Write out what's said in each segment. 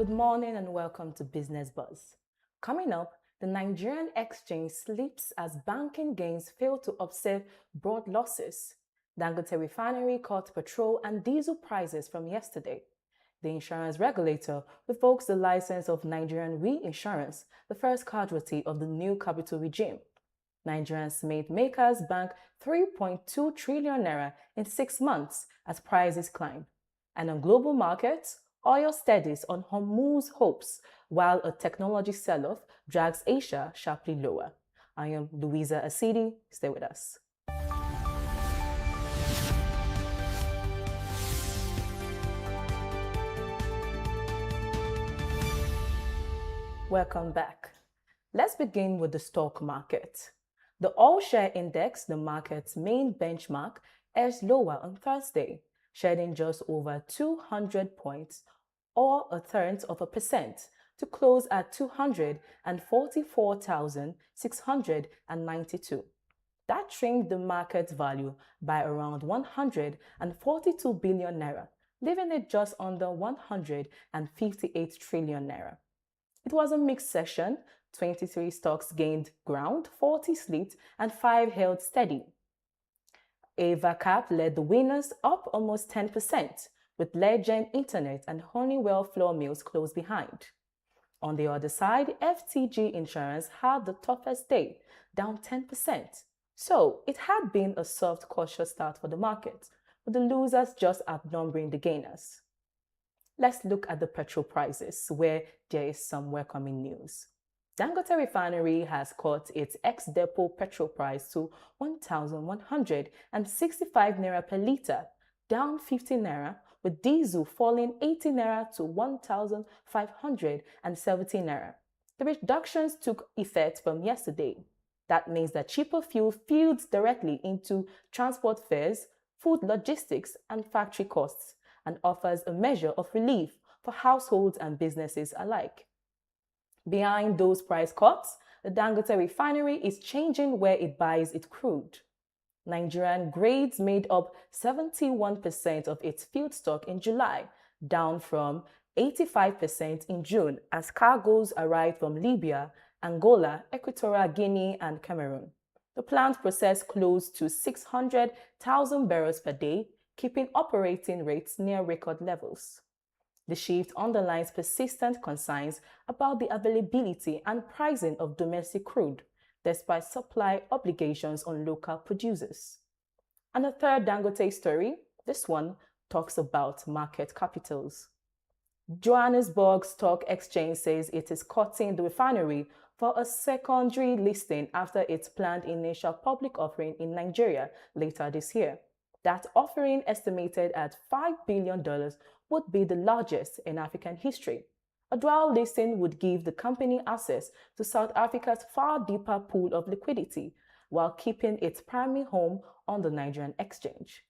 Good morning and welcome to Business Buzz. Coming up, the Nigerian exchange slips as banking gains fail to offset broad losses. Dangote refinery cut petrol and diesel prices from yesterday. The insurance regulator revokes the license of Nigerian Reinsurance, the first casualty of the new capital regime. Nigerian cement makers bank 3.2 trillion naira in 6 months as prices climb. And on global markets, oil steadies on Hormuz hopes, while a technology sell-off drags Asia sharply lower. I am Louisa Asidi. Stay with us. Welcome back. Let's begin with the stock market. The all-share index, the market's main benchmark, edged lower on Thursday, shedding just over 200 points, or 0.33%, to close at 244,692. That trimmed the market's value by around 142 billion naira, leaving it just under 158 trillion naira. It was a mixed session. 23 stocks gained ground, 40 slipped, and 5 held steady. AvaCap led the winners, up almost 10%, with Legend Internet and Honeywell Flour Mills close behind. On the other side, FTG Insurance had the toughest day, down 10%. So it had been a soft, cautious start for the market, with the losers just outnumbering the gainers. Let's look at the petrol prices, where there is some welcoming news. Dangote Refinery has cut its ex-depot petrol price to 1,165 naira per litre, down 50 naira, with diesel falling 80 naira to 1,570 naira. The reductions took effect from yesterday. That means that cheaper fuel feeds directly into transport fares, food logistics, and factory costs, and offers a measure of relief for households and businesses alike. Behind those price cuts, the Dangote Refinery is changing where it buys its crude. Nigerian grades made up 71% of its feedstock in July, down from 85% in June as cargoes arrived from Libya, Angola, Equatorial Guinea, and Cameroon. The plant processed close to 600,000 barrels per day, keeping operating rates near record levels. The shift underlines persistent concerns about the availability and pricing of domestic crude, despite supply obligations on local producers. And the third Dangote story, this one talks about market capitals. Johannesburg Stock Exchange says it is cutting the refinery for a secondary listing after its planned initial public offering in Nigeria later this year. That offering, estimated at $5 billion, would be the largest in African history. A dual listing would give the company access to South Africa's far deeper pool of liquidity, while keeping its primary home on the Nigerian exchange.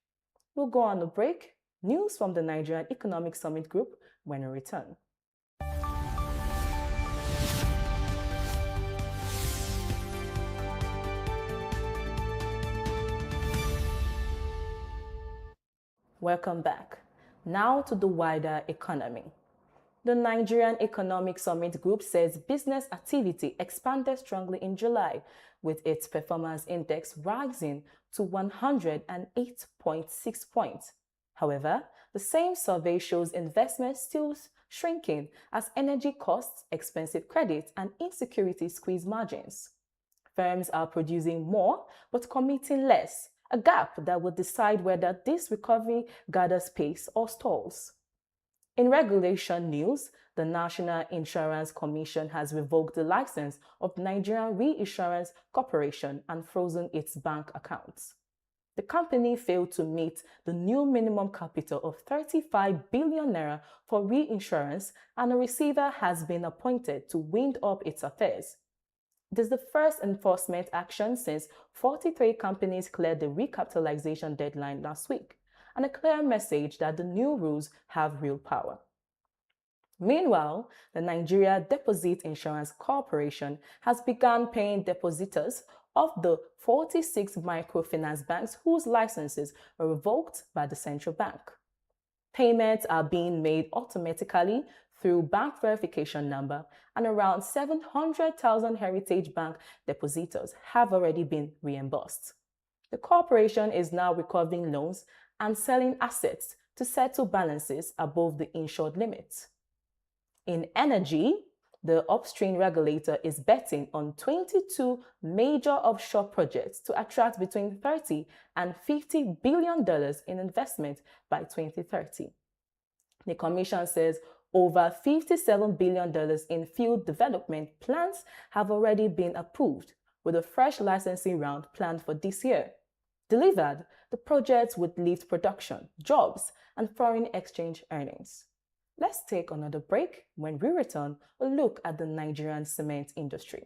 We'll go on a break. News from the Nigerian Economic Summit Group when we return. Welcome back. Now to the wider economy. The Nigerian Economic Summit Group says business activity expanded strongly in July, with its performance index rising to 108.6 points. However, the same survey shows investment still shrinking as energy costs, expensive credit, and insecurity squeeze margins. Firms are producing more but committing less, a gap that will decide whether this recovery gathers pace or stalls. In regulation news, the National Insurance Commission has revoked the license of Nigerian Reinsurance Corporation and frozen its bank accounts. The company failed to meet the new minimum capital of 35 billion naira for reinsurance, and a receiver has been appointed to wind up its affairs. It is the first enforcement action since 43 companies cleared the recapitalization deadline last week, and a clear message that the new rules have real power. Meanwhile, the Nigeria Deposit Insurance Corporation has begun paying depositors of the 46 microfinance banks whose licenses were revoked by the central bank. Payments are being made automatically through bank verification number, and around 700,000 Heritage Bank depositors have already been reimbursed. The corporation is now recovering loans and selling assets to settle balances above the insured limit. In energy, the upstream regulator is betting on 22 major offshore projects to attract between $30 and $50 billion in investment by 2030. The Commission says over $57 billion in field development plans have already been approved, with a fresh licensing round planned for this year. Delivered, the projects would lift production, jobs, and foreign exchange earnings. Let's take another break. When we return, a look at the Nigerian cement industry.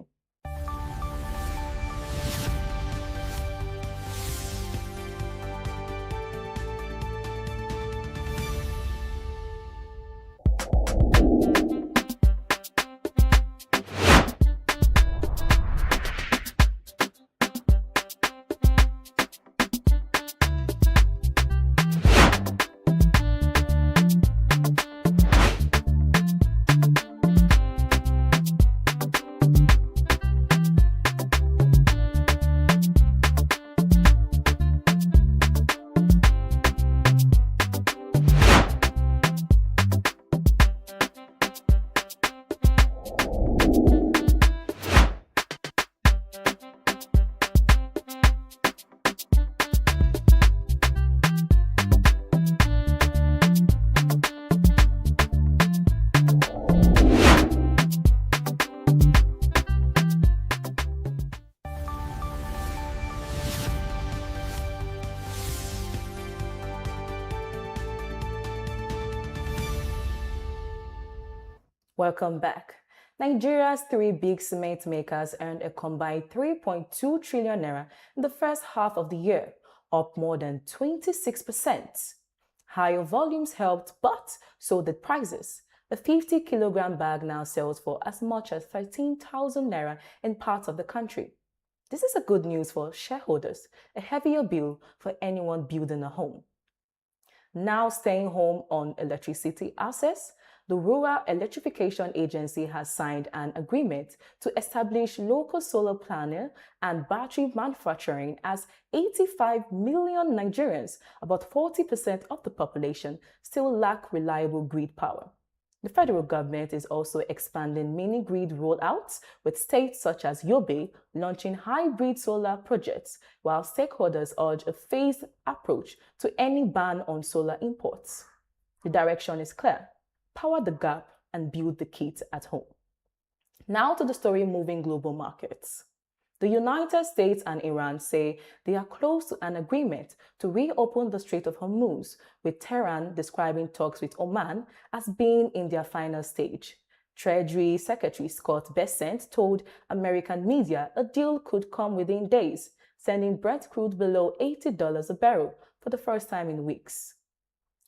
Welcome back. Nigeria's three big cement makers earned a combined 3.2 trillion naira in the first half of the year, up more than 26%. Higher volumes helped, but so did prices. A 50-kilogram bag now sells for as much as 13,000 naira in parts of the country. This is a good news for shareholders, a heavier bill for anyone building a home. Now staying home on electricity access, the Rural Electrification Agency has signed an agreement to establish local solar panel and battery manufacturing as 85 million Nigerians, about 40% of the population, still lack reliable grid power. The federal government is also expanding mini-grid rollouts, with states such as Yobe launching hybrid solar projects, while stakeholders urge a phased approach to any ban on solar imports. The direction is clear: power the gap and build the kit at home. Now to the story moving global markets. The United States and Iran say they are close to an agreement to reopen the Strait of Hormuz, with Tehran describing talks with Oman as being in their final stage. Treasury Secretary Scott Bessent told American media a deal could come within days, sending Brent crude below $80 a barrel for the first time in weeks.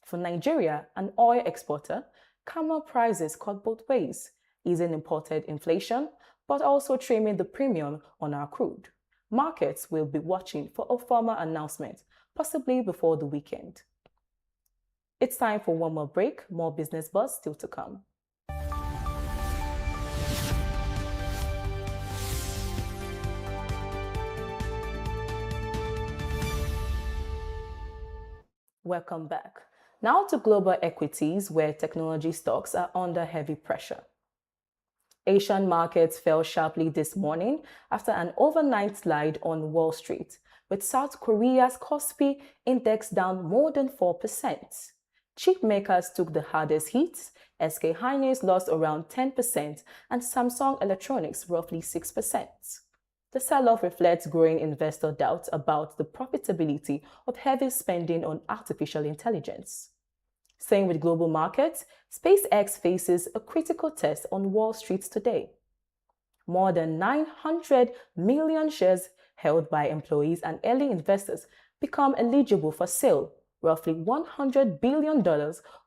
For Nigeria, an oil exporter, camel prices cut both ways, easing imported inflation, but also trimming the premium on our crude. Markets will be watching for a formal announcement, possibly before the weekend. It's time for one more break. More business buzz still to come. Welcome back. Now to global equities, where technology stocks are under heavy pressure. Asian markets fell sharply this morning after an overnight slide on Wall Street, with South Korea's Kospi index down more than 4%. Chip makers took the hardest hits. SK Hynix lost around 10% and Samsung Electronics roughly 6%. The sell-off reflects growing investor doubts about the profitability of heavy spending on artificial intelligence. Staying with global markets, SpaceX faces a critical test on Wall Street today. More than 900 million shares held by employees and early investors become eligible for sale, roughly $100 billion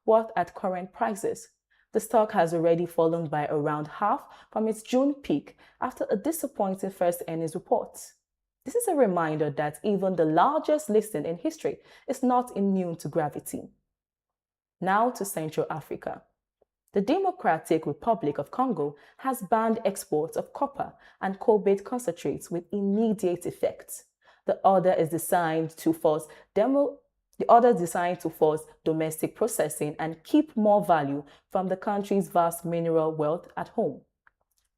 worth at current prices. The stock has already fallen by around half from its June peak after a disappointing first earnings report. This is a reminder that even the largest listing in history is not immune to gravity. Now to Central Africa. The Democratic Republic of Congo has banned exports of copper and cobalt concentrates with immediate effect. The order is designed to force demo the order is designed to force domestic processing and keep more value from the country's vast mineral wealth at home.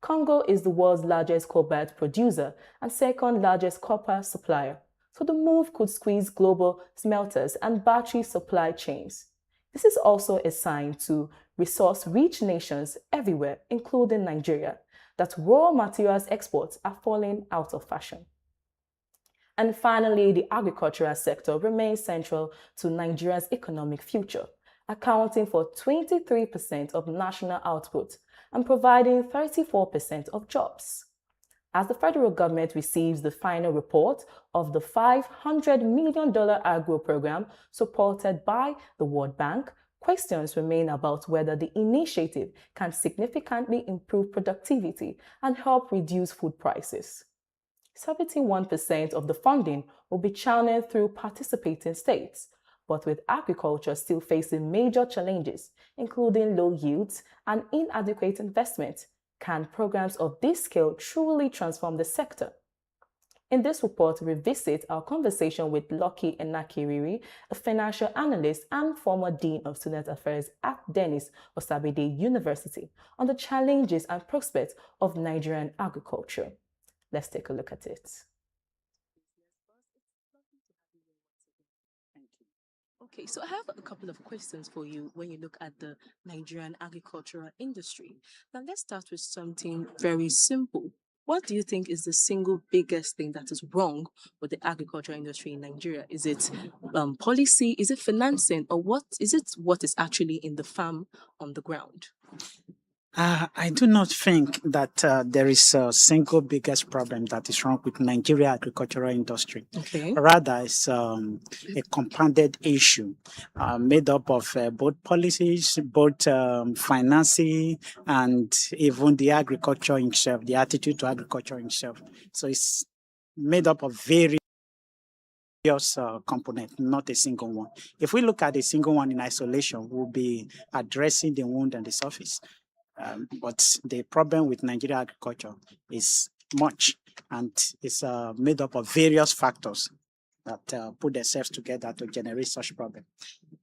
Congo is the world's largest cobalt producer and second largest copper supplier, so the move could squeeze global smelters and battery supply chains. This is also a sign to resource rich nations everywhere, including Nigeria, that raw materials exports are falling out of fashion. And finally, the agricultural sector remains central to Nigeria's economic future, accounting for 23% of national output and providing 34% of jobs. As the federal government receives the final report of the $500 million agro program supported by the World Bank, questions remain about whether the initiative can significantly improve productivity and help reduce food prices. 71% of the funding will be channeled through participating states, but with agriculture still facing major challenges, including low yields and inadequate investment, can programs of this scale truly transform the sector? In this report, we revisit our conversation with Lucky Enakiriri, a financial analyst and former Dean of Student Affairs at Dennis Osabide University, on the challenges and prospects of Nigerian agriculture. Let's take a look at it. Okay, so I have a couple of questions for you when you look at the Nigerian agricultural industry. Now, let's start with something very simple. What do you think is the single biggest thing that is wrong with the agricultural industry in Nigeria? Is it policy? Is it financing? Or what is it what is actually in the farm on the ground? I do not think that there is a single biggest problem that is wrong with Nigeria agricultural industry. Okay. Rather, it's a compounded issue made up of both policies, both financing, and even the agriculture itself, the attitude to agriculture itself. So it's made up of various components, not a single one. If we look at a single one in isolation, we'll be addressing the wound on the surface. But the problem with Nigeria agriculture is much, and it's made up of various factors that put themselves together to generate such problem.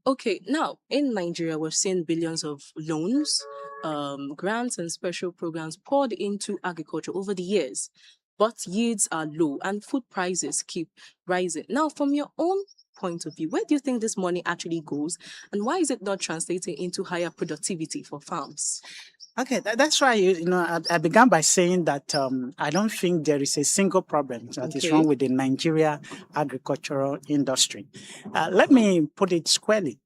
Okay, now in Nigeria, we're seeing billions of loans, grants, and special programs poured into agriculture over the years, but yields are low and food prices keep rising. Now, from your own point of view, where do you think this money actually goes, and why is it not translating into higher productivity for farms? Okay, that's why I began by saying that I don't think there is a single problem that is wrong with the Nigeria agricultural industry. Let me put it squarely.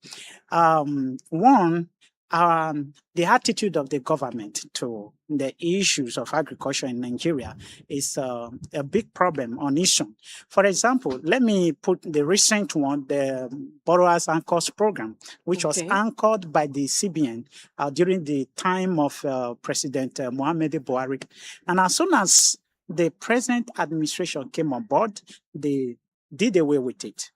One, the attitude of the government to the issues of agriculture in Nigeria is a big problem on its own. For example, let me put the recent one, the Borrowers Anchors Program, which was anchored by the CBN during the time of President Muhammadu Buhari. And as soon as the present administration came on board, they did away with it.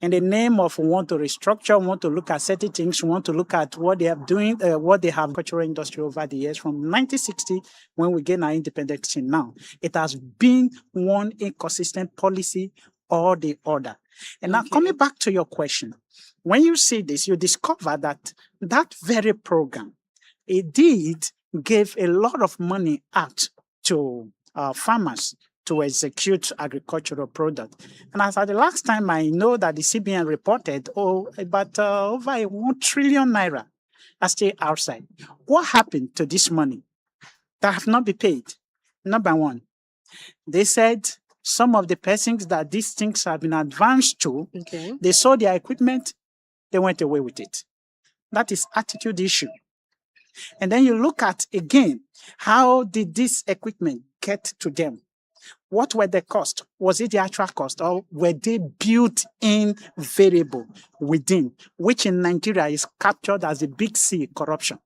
In the name of we want to restructure, we want to look at certain things, we want to look at what they are doing, what they have cultural industry over the years from 1960 when we gain our independence till now. It has been one inconsistent policy or the other. And now coming back to your question, when you see this, you discover that that very program, it did give a lot of money out to farmers to execute agricultural product. And as at the last time, I know that the CBN reported, about over 1 trillion naira are still outside. What happened to this money that have not been paid? Number one, they said some of the persons that these things have been advanced to, they saw their equipment, they went away with it. That is attitude issue. And then you look at, again, how did this equipment get to them? What were the costs? Was it the actual cost, or were they built in variable within, which in Nigeria is captured as a big C, corruption?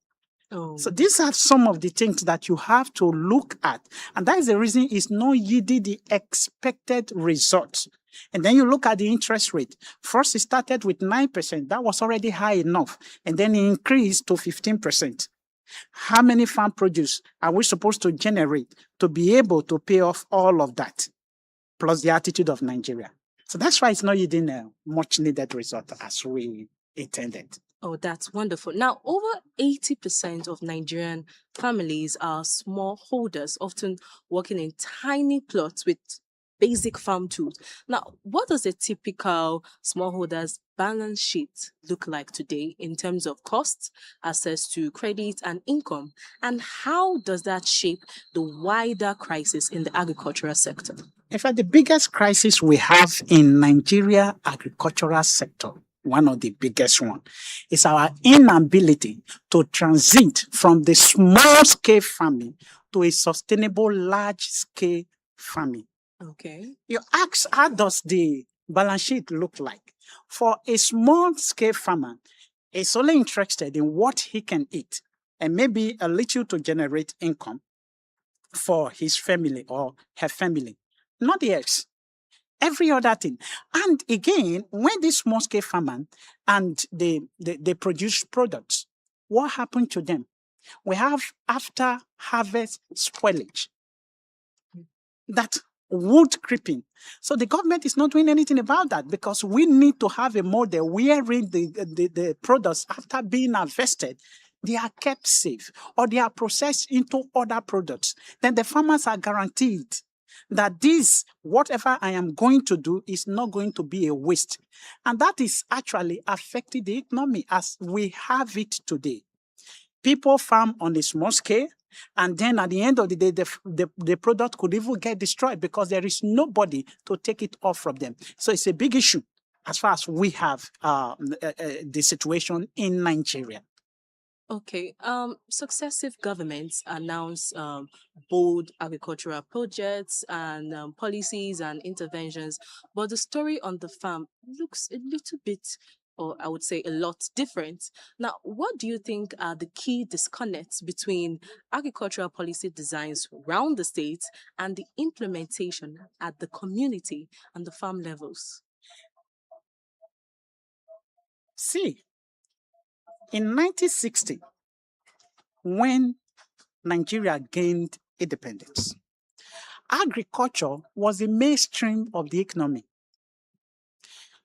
So these are some of the things that you have to look at. And that is the reason it's not yielding the expected results. And then you look at the interest rate. First, it started with 9%. That was already high enough. And then it increased to 15%. How many farm produce are we supposed to generate to be able to pay off all of that, plus the attitude of Nigeria? So that's why it's not yielding a much needed result as we intended. Oh, that's wonderful. Now, over 80% of Nigerian families are smallholders, often working in tiny plots with basic farm tools. Now, what does a typical smallholder's balance sheet look like today in terms of costs, access to credit, and income? And how does that shape the wider crisis in the agricultural sector? In fact, the biggest crisis we have in Nigeria agricultural sector, one of the biggest one, is our inability to transit from the small-scale farming to a sustainable large-scale farming. Okay. You ask, how does the balance sheet look like? For a small-scale farmer, he's only interested in what he can eat and maybe a little to generate income for his family or her family, not the eggs. Every other thing. And again, when this small scale farmer and they produce products, what happened to them? We have after harvest spoilage, that wood creeping. So the government is not doing anything about that because we need to have a model wherein the products after being harvested, they are kept safe or they are processed into other products. Then the farmers are guaranteed that this, whatever I am going to do, is not going to be a waste. And that is actually affecting the economy as we have it today. People farm on a small scale, and then at the end of the day, the product could even get destroyed because there is nobody to take it off from them. So it's a big issue as far as we have the situation in Nigeria. Okay. Successive governments announce bold agricultural projects and policies and interventions, but the story on the farm looks a little bit, or I would say a lot different. Now, what do you think are the key disconnects between agricultural policy designs around the states and the implementation at the community and the farm levels? See, in 1960, when Nigeria gained independence, agriculture was the mainstream of the economy.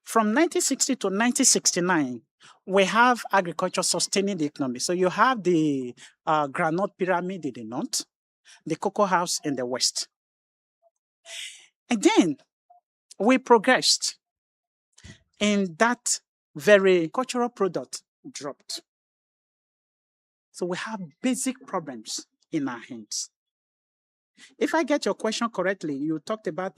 From 1960 to 1969, we have agriculture sustaining the economy. So you have the granite pyramid in the north, the cocoa house in the west. And then we progressed in that very cultural product dropped. So we have basic problems in our hands. If I get your question correctly, you talked about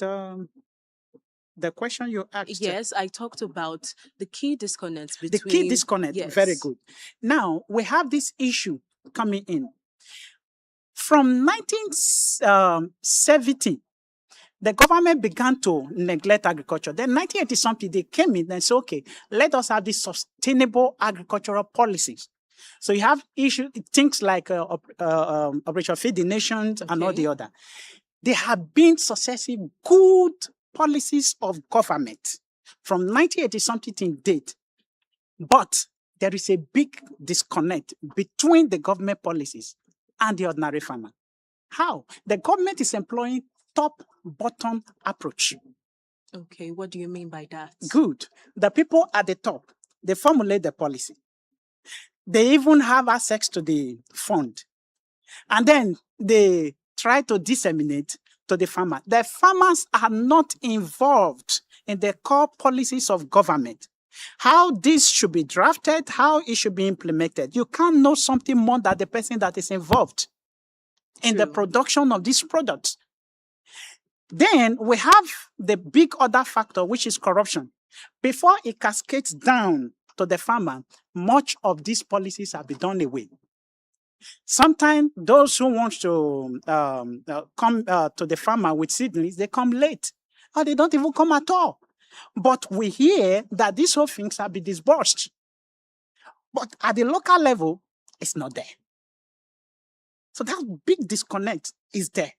the question you asked. Yes, I talked about the key disconnects The between. key disconnect, Yes. very good. Now, we have this issue coming in. From 1970, the government began to neglect agriculture. Then 1980 something, they came in and said, okay, let us have these sustainable agricultural policies. So you have things like Operation Feed the Nation and all the other. There have been successive good policies of government from 1980 something to date. But there is a big disconnect between the government policies and the ordinary farmer. How? The government is employing top-bottom approach. Okay, what do you mean by that? Good. The people at the top, they formulate the policy. They even have access to the fund. And then they try to disseminate to the farmer. The farmers are not involved in the core policies of government. How this should be drafted, how it should be implemented. You can't know something more than the person that is involved in the production of these products. Then we have the big other factor, which is corruption. Before it cascades down to the farmer, much of these policies have been done away. Sometimes those who want to come to the farmer with seedlings, they come late, or they don't even come at all. But we hear that these whole things have been disbursed. But at the local level, it's not there. So that big disconnect is there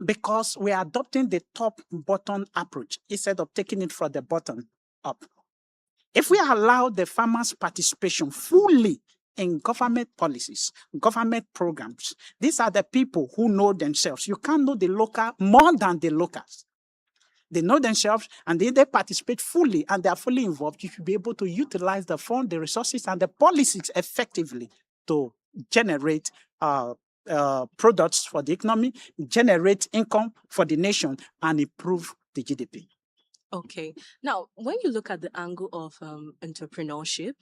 because we are adopting the top-bottom approach instead of taking it from the bottom up. If we allow the farmers' participation fully in government policies, government programs. These are the people who know themselves. You can't know the local more than the locals. They know themselves and they participate fully and they are fully involved. You should be able to utilize the fund, the resources, and the policies effectively to generate products for the economy, generate income for the nation, and improve the GDP. Okay. Now, when you look at the angle of entrepreneurship,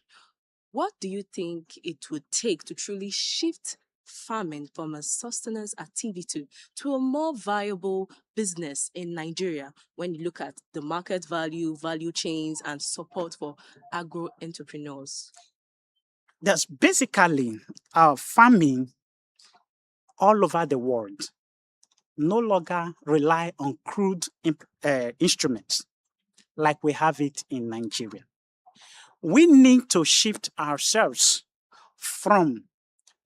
what do you think it would take to truly shift farming from a sustenance activity to a more viable business in Nigeria when you look at the market value, value chains, and support for agro entrepreneurs? There's basically farming all over the world no longer rely on crude instruments like we have it in Nigeria. We need to shift ourselves from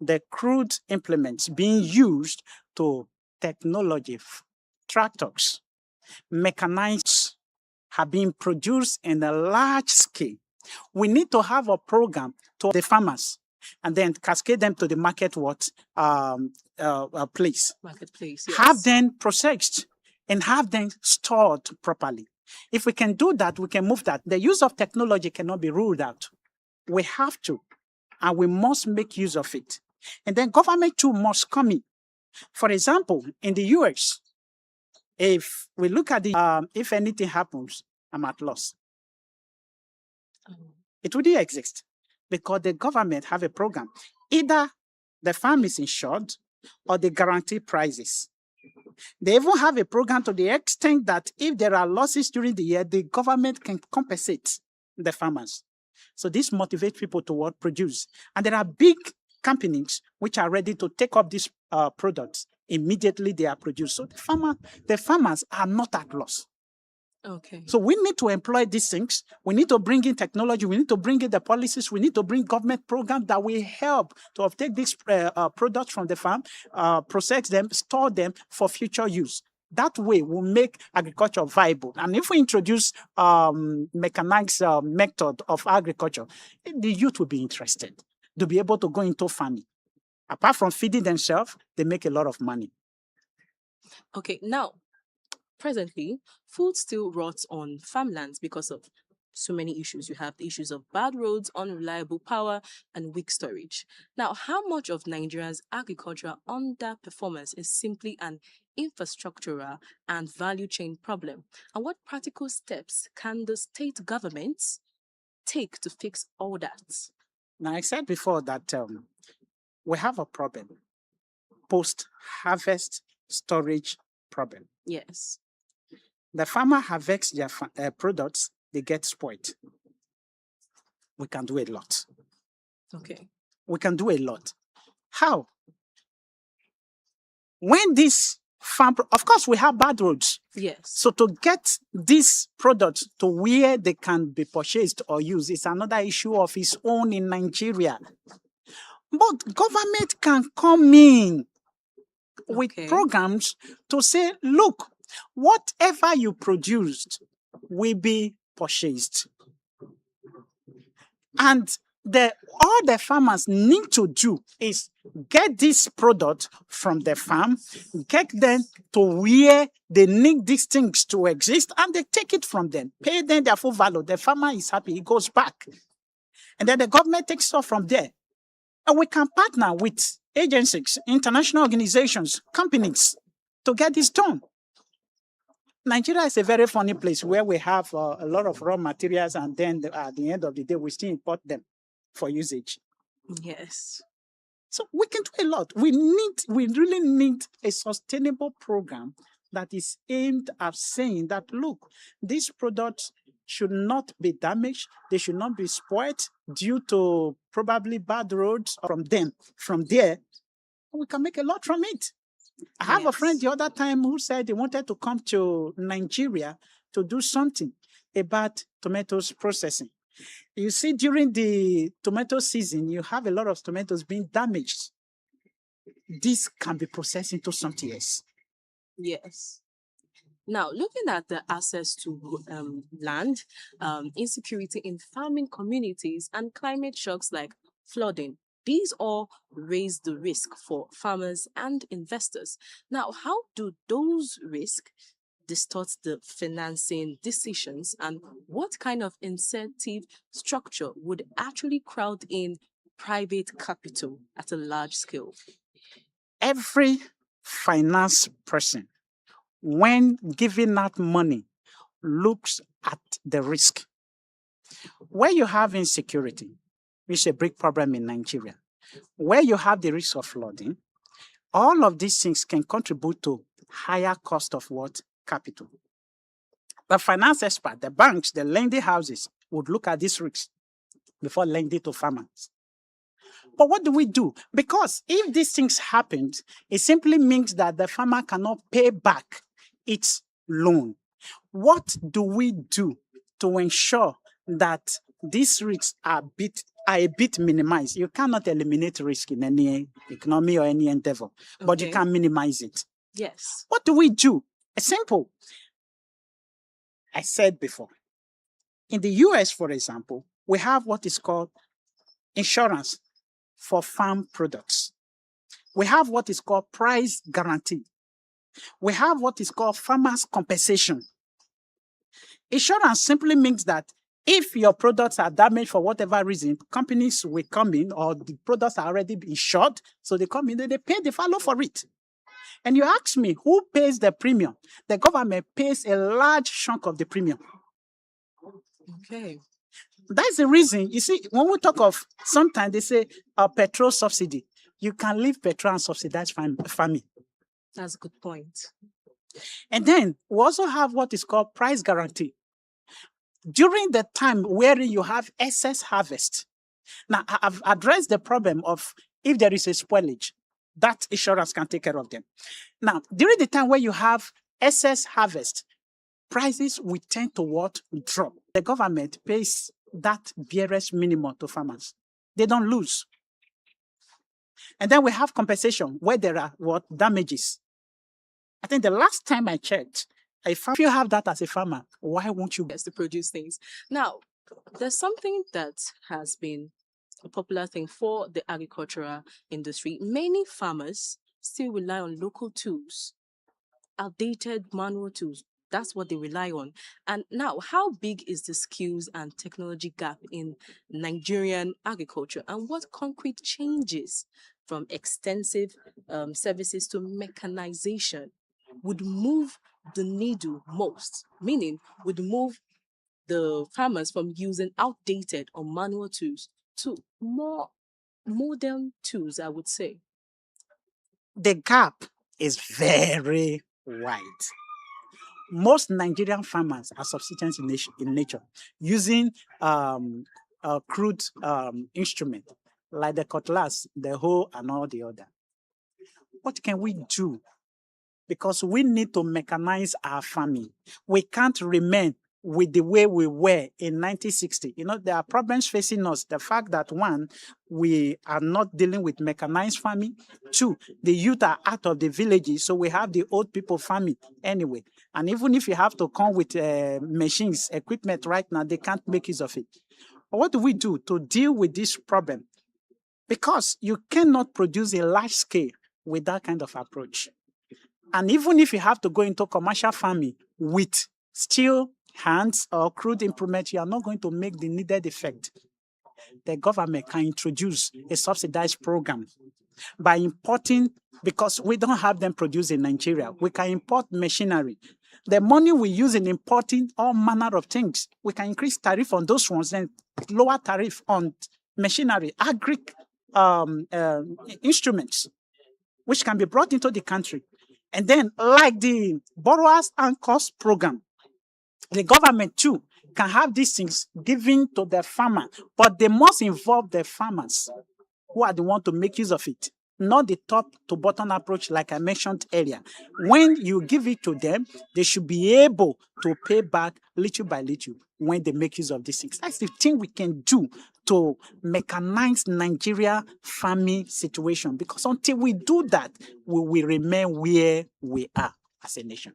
the crude implements being used to technology. Tractors, mechanized have been produced in a large scale. We need to have a program to the farmers and then cascade them to the market place. Marketplace, yes. Have them processed and have them stored properly. If we can do that, we can move that. The use of technology cannot be ruled out. We have to, and we must make use of it. And then government too must come in. For example, in the US, if we look at the, if anything happens, I'm at loss. It wouldn't exist because the government have a program. Either the farm is insured or they guarantee prices. They even have a program to the extent that if there are losses during the year, the government can compensate the farmers. So this motivates people to produce. And there are big companies which are ready to take up these products. Immediately they are produced. So the farmers are not at loss. Okay. So we need to employ these things. We need to bring in technology. We need to bring in the policies. We need to bring government programs that will help to obtain these products from the farm, process them, store them for future use. That way, we'll make agriculture viable. And if we introduce mechanized method of agriculture, the youth will be interested to be able to go into farming. Apart from feeding themselves, they make a lot of money. Okay, now, presently, food still rots on farmlands because of so many issues. You have the issues of bad roads, unreliable power, and weak storage. Now, how much of Nigeria's agricultural underperformance is simply an infrastructural and value chain problem? And what practical steps can the state governments take to fix all that? Now, I said before that we have a problem, post-harvest storage problem. Yes. The farmer harvests their products, they get spoiled. We can do a lot. Okay. We can do a lot. How? When this farm, of course, we have bad roads. Yes. So to get these products to where they can be purchased or used is another issue of its own in Nigeria. But government can come in with programs to say, look, whatever you produced will be purchased. And all the farmers need to do is get this product from the farm, get them to where they need these things to exist, and they take it from them, pay them their full value. The farmer is happy, he goes back. And then the government takes off from there. And we can partner with agencies, international organizations, companies to get this done. Nigeria is a very funny place where we have a lot of raw materials and then at the end of the day, we still import them for usage. Yes. So we can do a lot. We really need a sustainable program that is aimed at saying that, look, these products should not be damaged. They should not be spoiled due to probably bad roads from them. From there, we can make a lot from it. I have a friend the other time who said he wanted to come to Nigeria to do something about tomatoes processing. You see, during the tomato season, you have a lot of tomatoes being damaged. This can be processed into something else. Yes. Now, looking at the access to land, insecurity in farming communities, and climate shocks like flooding, These all raise the risk for farmers and investors. Now, how do those risks distort the financing decisions, and what kind of incentive structure would actually crowd in private capital at a large scale? Every finance person, when giving out money, looks at the risk. Where you have insecurity, which is a big problem in Nigeria, where you have the risk of flooding, all of these things can contribute to higher cost of what? Capital. The finance expert, the banks, the lending houses would look at these risks before lending to farmers. But what do we do? Because if these things happened, it simply means that the farmer cannot pay back its loan. What do we do to ensure that these risks are a bit minimized? You cannot eliminate risk in any economy or any endeavor, but you Okay. can minimize it. Yes. What do we do? It's simple. I said before, in the US, for example, we have what is called insurance for farm products. We have what is called price guarantee. We have what is called farmers compensation. Insurance simply means that if your products are damaged for whatever reason, companies will come in, or the products are already insured, so they come in, they pay the fellow for it. And you ask me, who pays the premium? The government pays a large chunk of the premium. Okay. That's the reason. You see, when we talk of, sometimes they say petrol subsidy. You can leave petrol and subsidize farming. That's a good point. And then we also have what is called price guarantee. During the time where you have excess harvest, now I've addressed the problem of if there is a spoilage, that insurance can take care of them. Now, during the time where you have excess harvest, prices will tend to what? Drop. The government pays that barest minimum to farmers. They don't lose. And then we have compensation where there are what? Damages. I think the last time I checked, if you have that as a farmer, why won't you? Yes, to produce things. Now, there's something that has been a popular thing for the agricultural industry. Many farmers still rely on local tools, outdated manual tools. That's what they rely on. And now, how big is the skills and technology gap in Nigerian agriculture? And what concrete changes from extensive services to mechanization would move the needle most? Meaning, would move the farmers from using outdated or manual tools to more modern tools, I would say. The gap is very wide. Most Nigerian farmers are subsistence in nature, using crude instrument like the cutlass, the hoe, and all the other. What can we do? Because we need to mechanize our farming. We can't remain with the way we were in 1960. You know, there are problems facing us. The fact that, one, we are not dealing with mechanized farming. Two, the youth are out of the villages, so we have the old people farming anyway. And even if you have to come with machines, equipment right now, they can't make use of it. But what do we do to deal with this problem? Because you cannot produce a large scale with that kind of approach. And even if you have to go into commercial farming with still hands or crude implement, you are not going to make the needed effect. The government can introduce a subsidized program by importing, because we don't have them produced in Nigeria. We can import machinery. The money we use in importing all manner of things, we can increase tariff on those ones, then lower tariff on machinery, instruments, which can be brought into the country. And then, like the borrowers and cost program, the government too can have these things given to the farmer, but they must involve the farmers who are the ones to make use of it, not the top to bottom approach like I mentioned earlier. When you give it to them, they should be able to pay back little by little when they make use of these things. That's the thing we can do to mechanize Nigeria farming situation, because until we do that, we will remain where we are as a nation.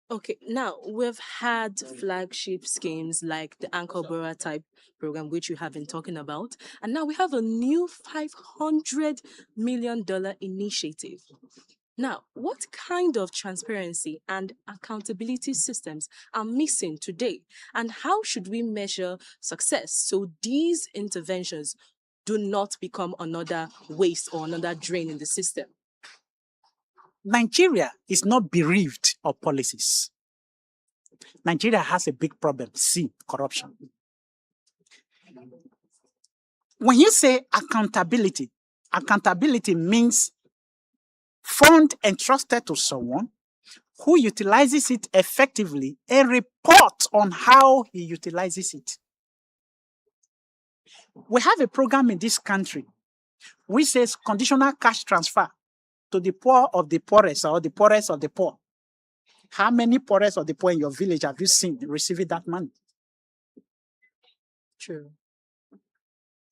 Okay, now we've had flagship schemes like the Anchor Borough type program, which you have been talking about, and now we have a new $500 million initiative. Now, what kind of transparency and accountability systems are missing today, and how should we measure success so these interventions do not become another waste or another drain in the system? Nigeria is not bereaved of policies. Nigeria has a big problem. See, corruption. When you say accountability, accountability means fund entrusted to someone who utilizes it effectively and report on how he utilizes it. We have a program in this country which says conditional cash transfer to the poor of the poorest or the poorest of the poor. How many poorest of the poor in your village have you seen receiving that money? True.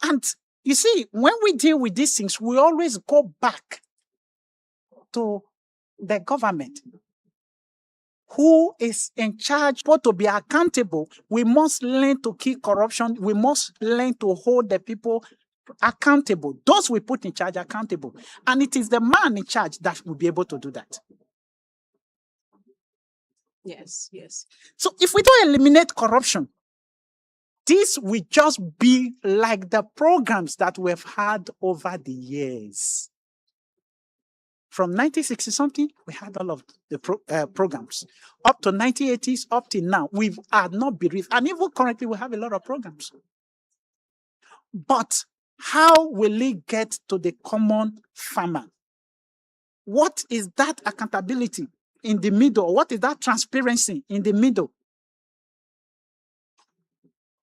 And you see, when we deal with these things, we always go back to the government who is in charge. But to be accountable, we must learn to kill corruption. We must learn to hold the people accountable. Those we put in charge accountable. And it is the man in charge that will be able to do that. Yes, yes. So if we don't eliminate corruption, this will just be like the programs that we've had over the years. From 1960 something, we had all of the programs. Up to 1980s, up to now, we are not bereaved. And even currently, we have a lot of programs. But how will it get to the common farmer? What is that accountability in the middle? What is that transparency in the middle?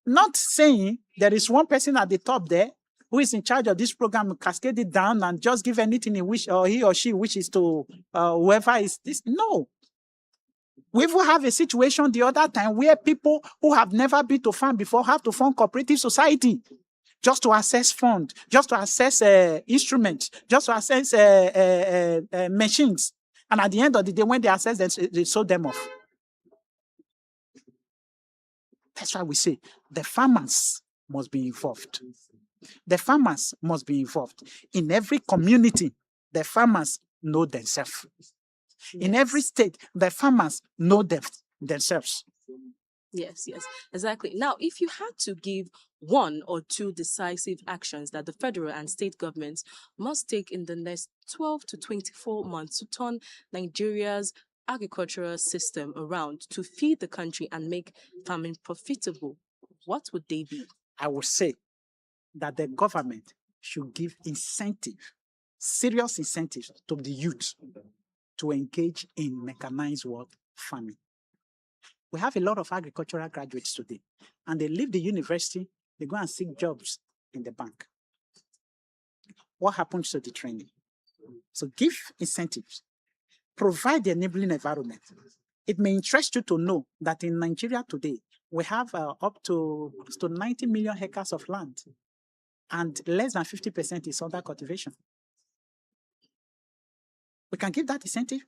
Not saying there is one person at the top there who is in charge of this program, cascade it down and just give anything in which, or he or she wishes to whoever is this. No. We will have a situation the other time where people who have never been to farm before have to form cooperative society just to access fund, just to access instruments, just to access machines. And at the end of the day, when they access them, they sold them off. That's why we say the farmers must be involved. The farmers must be involved. In every community, the farmers know themselves. Yes. In every state, the farmers know themselves. Yes, yes, exactly. Now, if you had to give one or two decisive actions that the federal and state governments must take in the next 12 to 24 months to turn Nigeria's agricultural system around to feed the country and make farming profitable, what would they be? I would say that the government should give incentive, serious incentives to the youth to engage in mechanized work farming. We have a lot of agricultural graduates today, and they leave the university, they go and seek jobs in the bank. What happens to the training? So give incentives, provide the enabling environment. It may interest you to know that in Nigeria today, we have up to 90 million hectares of land, and less than 50% is under cultivation. We can give that incentive.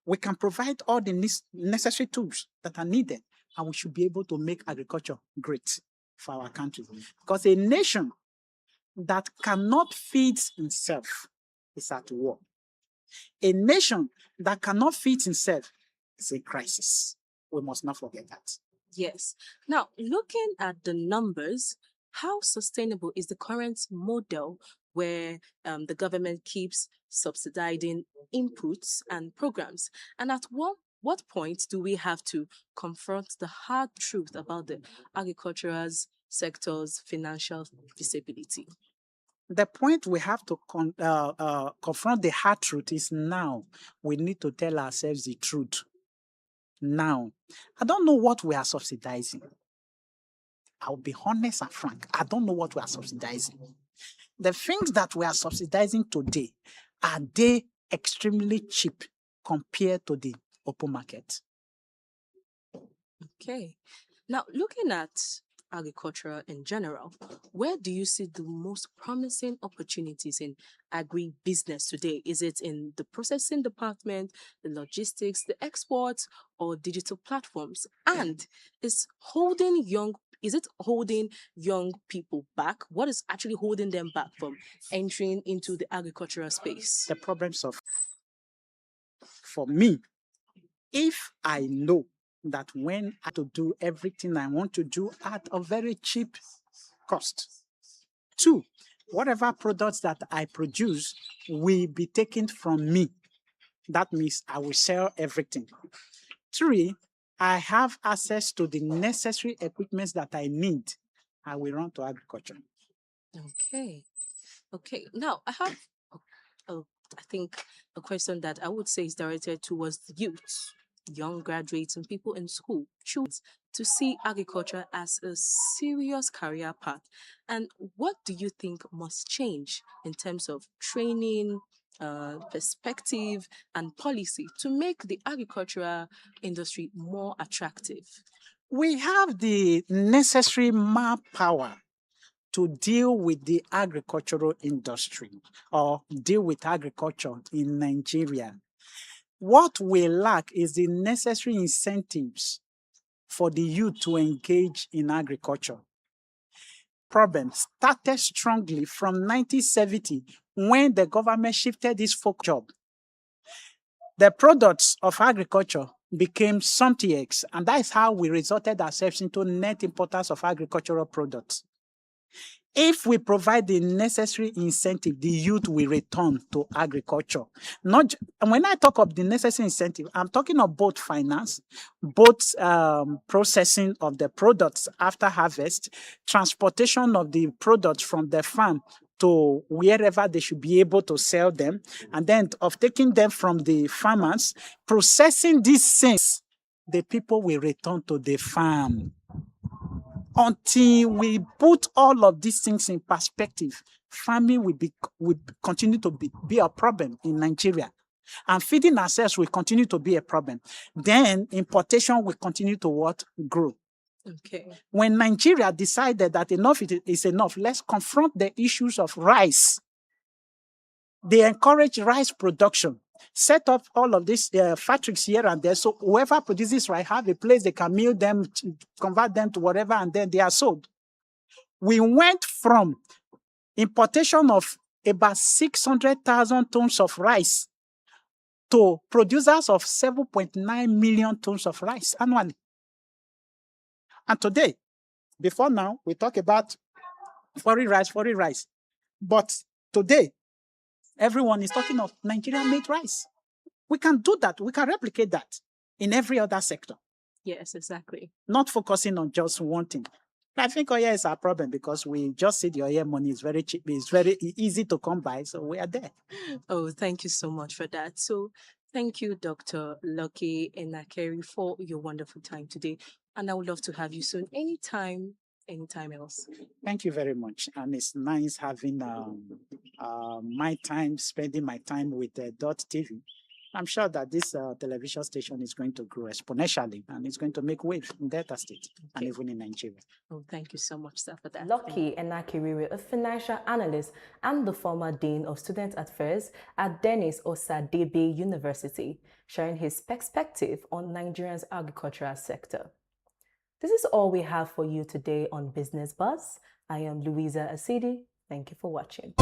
We can provide all the necessary tools that are needed, and we should be able to make agriculture great for our country. Because a nation that cannot feed itself is at war. A nation that cannot feed itself is a crisis. We must not forget that. Yes. Now, looking at the numbers, how sustainable is the current model where the government keeps subsidizing inputs and programs? And at what point do we have to confront the hard truth about the agricultural sector's financial feasibility? The point we have to confront the hard truth is now. We need to tell ourselves the truth. Now, I don't know what we are subsidizing. I'll be honest and frank. I don't know what we are subsidizing. The things that we are subsidizing today, are they extremely cheap compared to the open market? Okay. Now, looking at agriculture in general, where do you see the most promising opportunities in agri-business today? Is it in the processing department, the logistics, the exports, or digital platforms? And is it holding young people back? What is actually holding them back from entering into the agricultural space? The problems of, for me, if I know that when I to do everything I want to do at a very cheap cost. Two, whatever products that I produce will be taken from me. That means I will sell everything. Three, I have access to the necessary equipment that I need. I will run to agriculture. Okay. Okay. Now I have, I think, a question that I would say is directed towards the youth, young graduates, and people in school. Choose to see agriculture as a serious career path. And what do you think must change in terms of training, perspective, and policy to make the agricultural industry more attractive? We have the necessary manpower to deal with the agricultural industry or deal with agriculture in Nigeria. What we lack is the necessary incentives for the youth to engage in agriculture. Problem started strongly from 1970 when the government shifted its focus job. The products of agriculture became something else, and that is how we resorted ourselves into net importers of agricultural products. If we provide the necessary incentive, the youth will return to agriculture. And when I talk of the necessary incentive, I'm talking of both finance, both processing of the products after harvest, transportation of the products from the farm to wherever they should be able to sell them, and then of taking them from the farmers, processing these things, the people will return to the farm. Until we put all of these things in perspective, farming will continue to be a problem in Nigeria. And feeding ourselves will continue to be a problem. Then importation will continue to grow. Okay. When Nigeria decided that enough is enough, let's confront the issues of rice. They encourage rice production, set up all of these factories here and there. So whoever produces rice have a place they can mill them, convert them to whatever, and then they are sold. We went from importation of about 600,000 tons of rice to producers of 7.9 million tons of rice annually. And today, before now, we talk about foreign rice. But today, everyone is talking of Nigerian-made rice. We can do that. We can replicate that in every other sector. Yes, exactly. Not focusing on just one thing. I think oil is our problem because we just see the oil money is very cheap. It's very easy to come by, so we are there. Oh, thank you so much for that. So thank you, Dr. Lucky Enakeri, for your wonderful time today. And I would love to have you soon, anytime else. Thank you very much. And it's nice having spending my time with Dott TV. I'm sure that this television station is going to grow exponentially and it's going to make waves in Delta State and even in Nigeria. Oh, thank you so much, sir, for that. Lucky Enakiri, a financial analyst and the former Dean of Student Affairs at Dennis Osadebe University, sharing his perspective on Nigeria's agricultural sector. This is all we have for you today on Business Buzz. I am Louisa Asidi. Thank you for watching.